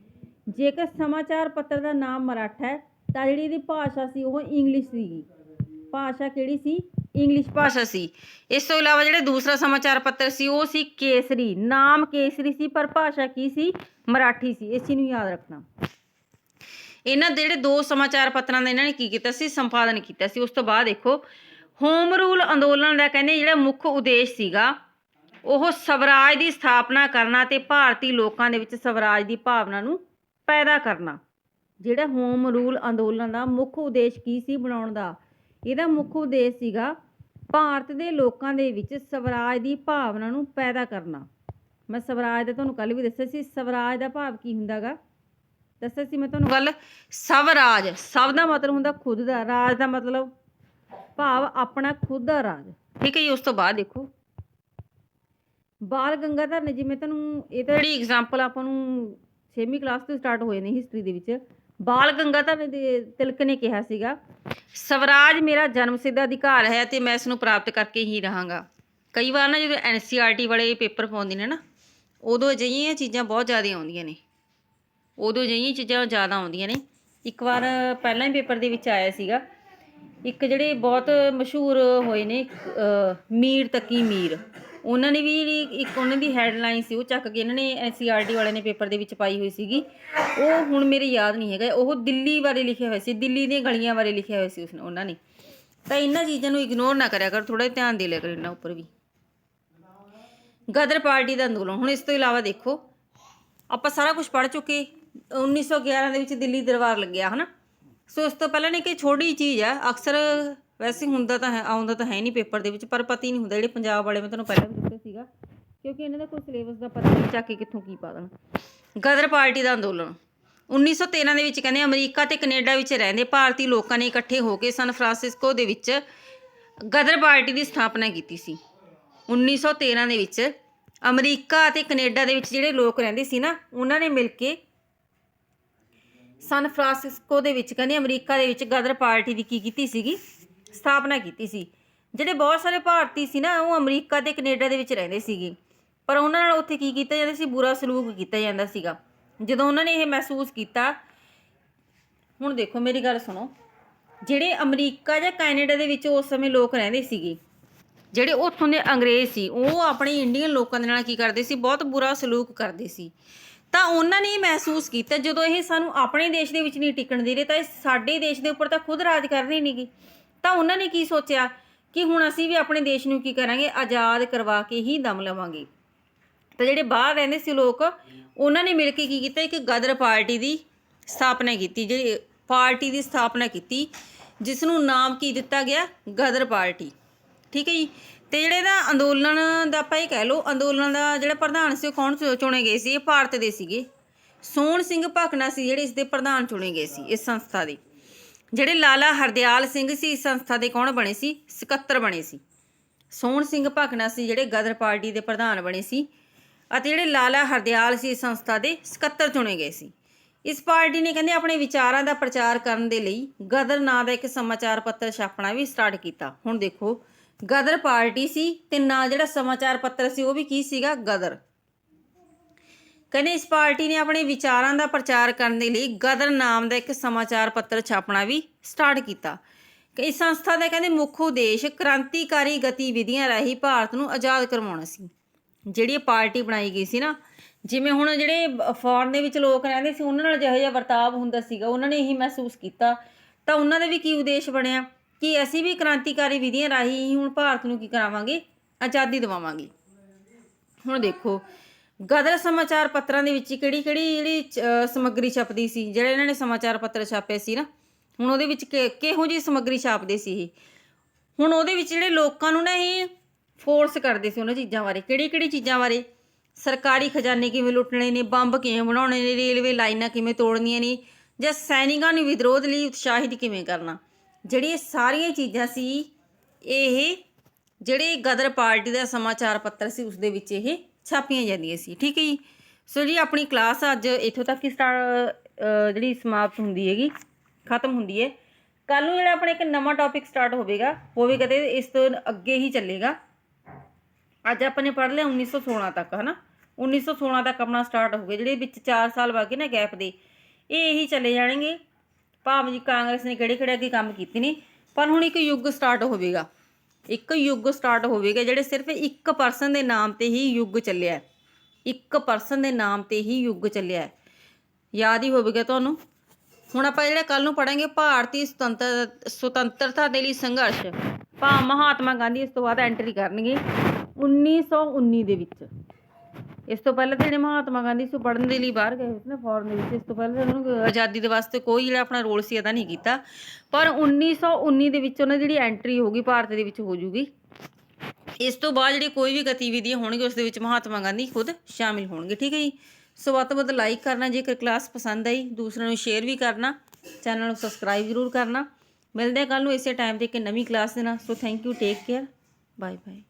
ਜੇਕਰ ਸਮਾਚਾਰ ਪੱਤਰ ਦਾ ਨਾਮ ਮਰਾਠਾ ਹੈ ਤਾਂ ਜਿਹੜੀ ਇਹਦੀ ਭਾਸ਼ਾ ਸੀ ਉਹ ਇੰਗਲਿਸ਼ ਸੀਗੀ। ਭਾਸ਼ਾ ਕਿਹੜੀ ਸੀ? ਇੰਗਲਿਸ਼ ਭਾਸ਼ਾ ਸੀ। ਇਸ ਤੋਂ ਇਲਾਵਾ ਜਿਹੜਾ ਦੂਸਰਾ ਸਮਾਚਾਰ ਪੱਤਰ ਸੀ ਉਹ ਸੀ ਕੇਸਰੀ। ਨਾਮ ਕੇਸਰੀ ਸੀ ਪਰ ਭਾਸ਼ਾ ਕੀ ਸੀ? ਮਰਾਠੀ ਸੀ। ਇਸ ਚੀਜ਼ ਨੂੰ ਯਾਦ ਰੱਖਣਾ। ਇਹਨਾਂ ਦੇ ਜਿਹੜੇ 2 ਸਮਾਚਾਰ ਪੱਤਰਾਂ ਦਾ ਇਹਨਾਂ ਨੇ ਕੀ ਕੀਤਾ ਸੀ? ਸੰਪਾਦਨ ਕੀਤਾ ਸੀ। ਉਸ ਤੋਂ ਬਾਅਦ ਦੇਖੋ, ਹੋਮ ਰੂਲ ਅੰਦੋਲਨ ਦਾ ਕਹਿੰਦੇ ਜਿਹੜਾ ਮੁੱਖ ਉਦੇਸ਼ ਸੀਗਾ ਉਹ ਸਵਰਾਜ ਦੀ ਸਥਾਪਨਾ ਕਰਨਾ ਤੇ ਭਾਰਤੀ ਲੋਕਾਂ ਦੇ ਵਿੱਚ ਸਵਰਾਜ ਦੀ ਭਾਵਨਾ ਨੂੰ ਪੈਦਾ ਕਰਨਾ। ਜਿਹੜਾ ਹੋਮ ਰੂਲ ਅੰਦੋਲਨ ਦਾ ਮੁੱਖ ਉਦੇਸ਼ ਕੀ ਸੀ ਬਣਾਉਣ ਦਾ? ਇਹਦਾ ਮੁੱਖ ਉਦੇਸ਼ ਸੀਗਾ ਭਾਰਤ ਦੇ ਲੋਕਾਂ ਦੇ ਵਿੱਚ ਸਵਰਾਜ ਦੀ ਭਾਵਨਾ ਨੂੰ ਪੈਦਾ ਕਰਨਾ। ਮੈਂ ਸਵਰਾਜ ਦਾ ਤੁਹਾਨੂੰ ਕੱਲ੍ਹ ਵੀ ਦੱਸਿਆ ਸੀ। ਸਵਰਾਜ ਦਾ ਭਾਵ ਕੀ ਹੁੰਦਾ ਗਾ? ਦੱਸਿਆ ਸੀ ਮੈਂ ਤੁਹਾਨੂੰ ਗੱਲ। ਸਵਰਾਜ, ਸਵ ਦਾ ਮਤਲਬ ਹੁੰਦਾ ਖੁਦ ਦਾ, ਰਾਜ ਦਾ ਮਤਲਬ ਭਾਵ ਆਪਣਾ ਖੁਦ ਦਾ ਰਾਜ, ਠੀਕ ਹੈ ਜੀ। ਉਸ ਤੋਂ ਬਾਅਦ ਦੇਖੋ, ਬਾਲ ਗੰਗਾਧਰ ਨੇ, ਜਿਵੇਂ ਤੁਹਾਨੂੰ ਇਹ ਤਾਂ ਜਿਹੜੀ ਐਗਜ਼ਾਮਪਲ ਆਪਾਂ ਨੂੰ 6ਵੀਂ ਕਲਾਸ ਤੋਂ ਸਟਾਰਟ ਹੋ ਜਾਂਦੀ ਹਿਸਟਰੀ ਦੇ ਵਿੱਚ, ਬਾਲ ਗੰਗਾਧਰ ਤਿਲਕ ਨੇ ਕਿਹਾ ਸੀਗਾ, ਸਵਰਾਜ ਮੇਰਾ ਜਨਮ ਸਿੱਧ ਅਧਿਕਾਰ ਹੈ ਅਤੇ ਮੈਂ ਇਸ ਨੂੰ ਪ੍ਰਾਪਤ ਕਰਕੇ ਹੀ ਰਹਾਂਗਾ। ਕਈ ਵਾਰ ਨਾ ਜਦੋਂ NCERT ਵਾਲੇ ਪੇਪਰ ਪਾਉਂਦੇ ਨੇ ਨਾ, ਉਦੋਂ ਅਜਿਹੀਆਂ ਚੀਜ਼ਾਂ ਬਹੁਤ ਜ਼ਿਆਦਾ ਆਉਂਦੀਆਂ ਨੇ, ਉਦੋਂ ਅਜਿਹੀਆਂ ਚੀਜ਼ਾਂ ਜ਼ਿਆਦਾ ਆਉਂਦੀਆਂ ਨੇ। ਇੱਕ ਵਾਰ ਪਹਿਲਾਂ ਹੀ ਪੇਪਰ ਦੇ ਵਿੱਚ ਆਇਆ ਸੀਗਾ, ਇੱਕ ਜਿਹੜੇ ਬਹੁਤ ਮਸ਼ਹੂਰ ਹੋਏ ਨੇ ਮੀਰ ਤਕੀ ਮੀਰ, ਉਹਨਾਂ ਨੇ ਵੀ ਇੱਕ ਉਹਨਾਂ ਦੀ ਹੈਡਲਾਈਨ ਸੀ, ਉਹ ਚੱਕ ਕੇ ਇਹਨਾਂ ਨੇ NCERT ਵਾਲਿਆਂ ਨੇ ਪੇਪਰ ਦੇ ਵਿੱਚ ਪਾਈ ਹੋਈ ਸੀਗੀ। ਉਹ ਹੁਣ ਮੇਰੇ ਯਾਦ ਨਹੀਂ ਹੈਗਾ, ਉਹ ਦਿੱਲੀ ਬਾਰੇ ਲਿਖਿਆ ਹੋਇਆ ਸੀ, ਦਿੱਲੀ ਦੀਆਂ ਗਲੀਆਂ ਬਾਰੇ ਲਿਖਿਆ ਹੋਇਆ ਸੀ ਉਹਨਾਂ ਨੇ। ਤਾਂ ਇਹਨਾਂ ਚੀਜ਼ਾਂ ਨੂੰ ਇਗਨੋਰ ਨਾ ਕਰਿਆ ਕਰ, ਥੋੜ੍ਹਾ ਜਿਹਾ ਧਿਆਨ ਦੇ ਲਿਆ ਕਰ ਇਹਨਾਂ ਉੱਪਰ ਵੀ। ਗਦਰ ਪਾਰਟੀ ਦਾ ਅੰਦੋਲਨ, ਹੁਣ ਇਸ ਤੋਂ ਇਲਾਵਾ ਦੇਖੋ ਆਪਾਂ ਸਾਰਾ ਕੁਝ ਪੜ੍ਹ ਚੁੱਕੇ। 1911 ਦੇ ਵਿੱਚ ਦਿੱਲੀ ਦਰਬਾਰ ਲੱਗਿਆ ਹੈ ਨਾ। ਸੋ ਇਸ ਤੋਂ ਪਹਿਲਾਂ ਨੇ ਕਿ ਛੋਟੀ ਚੀਜ਼ ਆ, ਅਕਸਰ ਵੈਸੇ ਹੁੰਦਾ ਤਾਂ ਹੈ, ਆਉਂਦਾ ਤਾਂ ਹੈ ਨਹੀਂ ਪੇਪਰ ਦੇ ਵਿੱਚ, ਪਰ ਪਤਾ ਹੀ ਨਹੀਂ ਹੁੰਦਾ। ਜਿਹੜੇ ਪੰਜਾਬ ਵਾਲੇ ਮੈਂ ਤੁਹਾਨੂੰ ਪਹਿਲਾਂ ਵੀ ਦੱਸਿਆ ਸੀਗਾ, ਕਿਉਂਕਿ ਇਹਨਾਂ ਦਾ ਕੋਈ ਸਿਲੇਬਸ ਦਾ ਪਤਾ ਨਹੀਂ, ਚੱਕ ਕੇ ਕਿੱਥੋਂ ਕੀ ਪਾ ਦੇਣ। ਗਦਰ ਪਾਰਟੀ ਦਾ ਅੰਦੋਲਨ 1913 ਦੇ ਵਿੱਚ ਕਹਿੰਦੇ ਅਮਰੀਕਾ ਅਤੇ ਕੈਨੇਡਾ ਵਿੱਚ ਰਹਿੰਦੇ ਭਾਰਤੀ ਲੋਕਾਂ ਨੇ ਇਕੱਠੇ ਹੋ ਕੇ ਸਨ ਫਰਾਂਸਿਸਕੋ ਦੇ ਵਿੱਚ ਗਦਰ ਪਾਰਟੀ ਦੀ ਸਥਾਪਨਾ ਕੀਤੀ ਸੀ। 1913 ਦੇ ਵਿੱਚ ਅਮਰੀਕਾ ਅਤੇ ਕੈਨੇਡਾ ਦੇ ਵਿੱਚ ਜਿਹੜੇ ਲੋਕ ਰਹਿੰਦੇ ਸੀ ਨਾ, ਉਹਨਾਂ ਨੇ ਮਿਲ ਕੇ ਸਨ ਫਰਾਂਸਿਸਕੋ ਦੇ ਵਿੱਚ ਕਹਿੰਦੇ ਅਮਰੀਕਾ ਦੇ ਵਿੱਚ ਗਦਰ ਪਾਰਟੀ ਦੀ ਕੀ ਕੀਤੀ ਸੀਗੀ, ਸਥਾਪਨਾ ਕੀਤੀ ਸੀ। ਜਿਹੜੇ ਬਹੁਤ ਸਾਰੇ ਭਾਰਤੀ ਸੀ ਨਾ, ਉਹ ਅਮਰੀਕਾ ਅਤੇ ਕੈਨੇਡਾ ਦੇ ਵਿੱਚ ਰਹਿੰਦੇ ਸੀਗੇ, ਪਰ ਉਹਨਾਂ ਨਾਲ ਉੱਥੇ ਕੀ ਕੀਤਾ ਜਾਂਦਾ ਸੀ, ਬੁਰਾ ਸਲੂਕ ਕੀਤਾ ਜਾਂਦਾ ਸੀਗਾ। ਜਦੋਂ ਉਹਨਾਂ ਨੇ ਇਹ ਮਹਿਸੂਸ ਕੀਤਾ, ਹੁਣ ਦੇਖੋ ਮੇਰੀ ਗੱਲ ਸੁਣੋ, ਜਿਹੜੇ ਅਮਰੀਕਾ ਜਾਂ ਕੈਨੇਡਾ ਦੇ ਵਿੱਚ ਉਸ ਸਮੇਂ ਲੋਕ ਰਹਿੰਦੇ ਸੀਗੇ, ਜਿਹੜੇ ਉੱਥੋਂ ਦੇ ਅੰਗਰੇਜ਼ ਸੀ, ਉਹ ਆਪਣੇ ਇੰਡੀਅਨ ਲੋਕਾਂ ਦੇ ਨਾਲ ਕੀ ਕਰਦੇ ਸੀ, ਬਹੁਤ ਬੁਰਾ ਸਲੂਕ ਕਰਦੇ ਸੀ। ਤਾਂ ਉਹਨਾਂ ਨੇ ਮਹਿਸੂਸ ਕੀਤਾ ਜਦੋਂ ਇਹ ਸਾਨੂੰ ਆਪਣੇ ਦੇਸ਼ ਦੇ ਵਿੱਚ ਨਹੀਂ ਟਿਕਣ ਦੇ ਰਹੇ, ਤਾਂ ਇਹ ਸਾਡੇ ਦੇਸ਼ ਦੇ ਉੱਪਰ ਤਾਂ ਖੁਦ ਰਾਜ ਕਰ ਰਹੇ ਨੇਗੇ। ਤਾਂ ਉਹਨਾਂ ਨੇ ਕੀ ਸੋਚਿਆ ਕਿ ਹੁਣ ਅਸੀਂ ਵੀ ਆਪਣੇ ਦੇਸ਼ ਨੂੰ ਕੀ ਕਰਾਂਗੇ, ਆਜ਼ਾਦ ਕਰਵਾ ਕੇ ਹੀ ਦਮ ਲਵਾਂਗੇ। ਤਾਂ ਜਿਹੜੇ ਬਾਹਰ ਰਹਿੰਦੇ ਸੀ ਲੋਕ, ਉਹਨਾਂ ਨੇ ਮਿਲ ਕੇ ਕੀ ਕੀਤਾ, ਇੱਕ ਗਦਰ ਪਾਰਟੀ ਦੀ ਸਥਾਪਨਾ ਕੀਤੀ, ਜਿਹੜੀ ਪਾਰਟੀ ਦੀ ਸਥਾਪਨਾ ਕੀਤੀ, ਜਿਸ ਨੂੰ ਨਾਮ ਕੀ ਦਿੱਤਾ ਗਿਆ, ਗਦਰ ਪਾਰਟੀ। ਠੀਕ ਹੈ ਜੀ। ਅਤੇ ਜਿਹੜੇ ਦਾ ਅੰਦੋਲਨ ਦਾ ਆਪਾਂ ਇਹ ਕਹਿ ਲਓ, ਅੰਦੋਲਨ ਦਾ ਜਿਹੜਾ ਪ੍ਰਧਾਨ ਸੀ ਉਹ ਕੌਣ ਚੁਣੇ ਗਏ ਸੀ, ਇਹ ਭਾਰਤ ਦੇ ਸੀਗੇ। ਸੋਹਣ ਸਿੰਘ ਭਾਖੜਾ ਸੀ ਜਿਹੜੇ ਇਸ ਦੇ ਪ੍ਰਧਾਨ ਚੁਣੇ ਗਏ ਸੀ ਇਸ ਸੰਸਥਾ ਦੇ। ਜਿਹੜੇ ਲਾਲਾ ਹਰਦਿਆਲ ਸਿੰਘ ਸੀ ਇਸ ਸੰਸਥਾ ਦੇ ਕੌਣ ਬਣੇ ਸੀ, ਸਕੱਤਰ ਬਣੇ ਸੀ। ਸੋਹਣ ਸਿੰਘ ਭਾਖੜਾ ਸੀ ਜਿਹੜੇ ਗਦਰ ਪਾਰਟੀ ਦੇ ਪ੍ਰਧਾਨ ਬਣੇ ਸੀ, ਅਤੇ ਜਿਹੜੇ ਲਾਲਾ ਹਰਦਿਆਲ ਸੀ ਇਸ ਸੰਸਥਾ ਦੇ ਸਕੱਤਰ ਚੁਣੇ ਗਏ ਸੀ। ਇਸ ਪਾਰਟੀ ਨੇ ਕਹਿੰਦੇ ਆਪਣੇ ਵਿਚਾਰਾਂ ਦਾ ਪ੍ਰਚਾਰ ਕਰਨ ਦੇ ਲਈ ਗਦਰ ਨਾਂ ਦਾ ਇੱਕ ਸਮਾਚਾਰ ਪੱਤਰ ਛਾਪਣਾ ਵੀ ਸਟਾਰਟ ਕੀਤਾ। ਹੁਣ ਦੇਖੋ, ਗਦਰ ਪਾਰਟੀ ਸੀ ਤੇ ਨਾਲ ਜਿਹੜਾ ਸਮਾਚਾਰ ਪੱਤਰ ਸੀ ਉਹ ਵੀ ਕੀ ਸੀਗਾ, ਗਦਰ। ਕਹਿੰਦੇ ਇਸ ਪਾਰਟੀ ਨੇ ਆਪਣੇ ਵਿਚਾਰਾਂ ਦਾ ਪ੍ਰਚਾਰ ਕਰਨ ਦੇ ਲਈ ਗਦਰ ਨਾਮ ਦਾ ਇੱਕ ਸਮਾਚਾਰ ਪੱਤਰ ਛਾਪਣਾ ਵੀ ਸਟਾਰਟ ਕੀਤਾ। ਇਸ ਸੰਸਥਾ ਦਾ ਕਹਿੰਦੇ ਮੁੱਖ ਉਦੇਸ਼ ਕ੍ਰਾਂਤੀਕਾਰੀ ਗਤੀਵਿਧੀਆਂ ਰਾਹੀਂ ਭਾਰਤ ਨੂੰ ਆਜ਼ਾਦ ਕਰਵਾਉਣਾ ਸੀ। ਜਿਹੜੀ ਇਹ ਪਾਰਟੀ ਬਣਾਈ ਗਈ ਸੀ ਨਾ, ਜਿਵੇਂ ਹੁਣ ਜਿਹੜੇ ਫੋਰਨ ਦੇ ਵਿੱਚ ਲੋਕ ਰਹਿੰਦੇ ਸੀ, ਉਹਨਾਂ ਨਾਲ ਜਿਹੋ ਜਿਹਾ ਵਰਤਾਵ ਹੁੰਦਾ ਸੀਗਾ, ਉਹਨਾਂ ਨੇ ਇਹੀ ਮਹਿਸੂਸ ਕੀਤਾ। ਤਾਂ ਉਹਨਾਂ ਦਾ ਵੀ ਕੀ ਉਦੇਸ਼ ਬਣਿਆ ਕਿ ਅਸੀਂ ਵੀ ਕ੍ਰਾਂਤੀਕਾਰੀ ਵਿਧੀਆਂ ਰਾਹੀਂ ਹੀ ਹੁਣ ਭਾਰਤ ਨੂੰ ਕੀ ਕਰਾਵਾਂਗੇ, ਆਜ਼ਾਦੀ ਦਿਵਾਵਾਂਗੇ। ਹੁਣ ਦੇਖੋ, ਗਦਰ ਸਮਾਚਾਰ ਪੱਤਰਾਂ ਦੇ ਵਿੱਚ ਕਿਹੜੀ ਜਿਹੜੀ ਸਮੱਗਰੀ ਛਪਦੀ ਸੀ, ਜਿਹੜੇ ਇਹਨਾਂ ਨੇ ਸਮਾਚਾਰ ਪੱਤਰ ਛਾਪੇ ਸੀ ਨਾ, ਹੁਣ ਉਹਦੇ ਵਿੱਚ ਕਿਹੋ ਜਿਹੀ ਸਮੱਗਰੀ ਛਾਪਦੇ ਸੀ ਇਹ। ਹੁਣ ਉਹਦੇ ਵਿੱਚ ਜਿਹੜੇ ਲੋਕਾਂ ਨੂੰ ਨਾ ਇਹ ਫੋਰਸ ਕਰਦੇ ਸੀ ਉਹਨਾਂ ਚੀਜ਼ਾਂ ਬਾਰੇ। ਕਿਹੜੀ ਚੀਜ਼ਾਂ ਬਾਰੇ, ਸਰਕਾਰੀ ਖਜ਼ਾਨੇ ਕਿਵੇਂ ਲੁੱਟਣੇ ਨੇ, ਬੰਬ ਕਿਵੇਂ ਬਣਾਉਣੇ ਨੇ, ਰੇਲਵੇ ਲਾਈਨਾਂ ਕਿਵੇਂ ਤੋੜਨੀਆਂ ਨੇ, ਜਾਂ ਸੈਨਿਕਾਂ ਨੂੰ ਵਿਦਰੋਧ ਲਈ ਉਤਸ਼ਾਹਿਤ ਕਿਵੇਂ ਕਰਨਾ। ਜਿਹੜੀਆਂ ਸਾਰੀਆਂ ਚੀਜ਼ਾਂ ਸੀ, ਇਹ ਜਿਹੜੇ ਗਦਰ ਪਾਰਟੀ ਦਾ ਸਮਾਚਾਰ ਪੱਤਰ ਸੀ ਉਸ ਦੇ ਵਿੱਚ ਇਹ ਛਾਪੀਆਂ ਜਾਂਦੀਆਂ ਸੀ। ਠੀਕ ਹੈ ਜੀ। ਸੋ ਜੀ ਆਪਣੀ ਕਲਾਸ ਅੱਜ ਇੱਥੋਂ ਤੱਕ ਹੀ ਜਿਹੜੀ ਸਮਾਪਤ ਹੁੰਦੀ ਹੈਗੀ, ਖਤਮ ਹੁੰਦੀ ਹੈ। ਕੱਲ੍ਹ ਨੂੰ ਜਿਹੜਾ ਆਪਣਾ ਇੱਕ ਨਵਾਂ ਟੌਪਿਕ ਸਟਾਰਟ ਹੋਵੇਗਾ ਤੇ ਇਸ ਤੋਂ ਅੱਗੇ ਹੀ ਚੱਲੇਗਾ। ਅੱਜ ਆਪਾਂ ਨੇ ਪੜ੍ਹ ਲਿਆ 1916 ਤੱਕ, ਹੈ ਨਾ। 1916 ਤੱਕ ਆਪਣਾ ਸਟਾਰਟ ਹੋ ਗਿਆ। ਜਿਹੜੇ ਵਿੱਚ 4 ਸਾਲ ਬਾਕੀ ਨਾ ਗੈਪ ਦੇ, ਇਹ ਇਹੀ ਚੱਲੇ ਜਾਣਗੇ। ਭਾਵੇਂ ਜੀ ਕਾਂਗਰਸ ਨੇ ਕਿਹੜੇ ਅੱਗੇ ਕੰਮ ਕੀਤੇ ਨੇ, ਪਰ ਹੁਣ ਇੱਕ ਯੁੱਗ ਸਟਾਰਟ ਹੋਵੇਗਾ। ਇੱਕ ਯੁੱਗ ਸਟਾਰਟ ਹੋਵੇਗਾ ਜਿਹੜੇ ਸਿਰਫ ਇੱਕ ਪਰਸਨ ਦੇ ਨਾਮ 'ਤੇ ਹੀ ਯੁੱਗ ਚੱਲਿਆ। ਇੱਕ ਪਰਸਨ ਦੇ ਨਾਮ 'ਤੇ ਹੀ ਯੁੱਗ ਚੱਲਿਆ, ਯਾਦ ਹੀ ਹੋਵੇਗਾ ਤੁਹਾਨੂੰ। ਹੁਣ ਆਪਾਂ ਜਿਹੜਾ ਕੱਲ੍ਹ ਨੂੰ ਪੜ੍ਹਾਂਗੇ ਭਾਰਤੀ ਸੁਤੰਤਰਤਾ ਦੇ ਲਈ ਸੰਘਰਸ਼। ਮਹਾਤਮਾ ਗਾਂਧੀ ਇਸ ਤੋਂ ਬਾਅਦ ਐਂਟਰੀ ਕਰਨਗੇ 1919 ਦੇ ਵਿੱਚ। ਇਸ ਤੋਂ ਪਹਿਲਾਂ ਤਾਂ ਜਿਹੜੇ ਮਹਾਤਮਾ ਗਾਂਧੀ ਸੀ ਪੜ੍ਹਨ ਦੇ ਲਈ ਬਾਹਰ ਗਏ ਹੋਏ ਸੀ ਨਾ, ਫੋਰਨ ਦੇ ਵਿੱਚ। ਇਸ ਤੋਂ ਪਹਿਲਾਂ ਉਹਨਾਂ ਨੂੰ ਆਜ਼ਾਦੀ ਦੇ ਵਾਸਤੇ ਕੋਈ ਜਿਹੜਾ ਆਪਣਾ ਰੋਲ ਸੀ ਅਦਾ ਨਹੀਂ ਕੀਤਾ, ਪਰ 1919 ਦੇ ਵਿੱਚ ਉਹਨਾਂ ਦੀ ਜਿਹੜੀ ਐਂਟਰੀ ਹੋਊਗੀ ਭਾਰਤ ਦੇ ਵਿੱਚ ਹੋ ਜੂਗੀ। ਇਸ ਤੋਂ ਬਾਅਦ ਜਿਹੜੀ ਕੋਈ ਵੀ ਗਤੀਵਿਧੀਆਂ ਹੋਣਗੀਆਂ ਉਸ ਦੇ ਵਿੱਚ ਮਹਾਤਮਾ ਗਾਂਧੀ ਖੁਦ ਸ਼ਾਮਿਲ ਹੋਣਗੇ। ਠੀਕ ਹੈ ਜੀ। ਸੋ ਵੱਧ ਤੋਂ ਵੱਧ ਲਾਈਕ ਕਰਨਾ ਜੇਕਰ ਕਲਾਸ ਪਸੰਦ ਆਈ, ਦੂਸਰਿਆਂ ਨੂੰ ਸ਼ੇਅਰ ਵੀ ਕਰਨਾ, ਚੈਨਲ ਨੂੰ ਸਬਸਕ੍ਰਾਈਬ ਜ਼ਰੂਰ ਕਰਨਾ। ਮਿਲਦੇ ਹਾਂ ਕੱਲ੍ਹ ਨੂੰ ਇਸੇ ਟਾਈਮ 'ਤੇ ਇੱਕ ਨਵੀਂ ਕਲਾਸ ਦੇ ਨਾਲ। So thank you, take care, bye bye.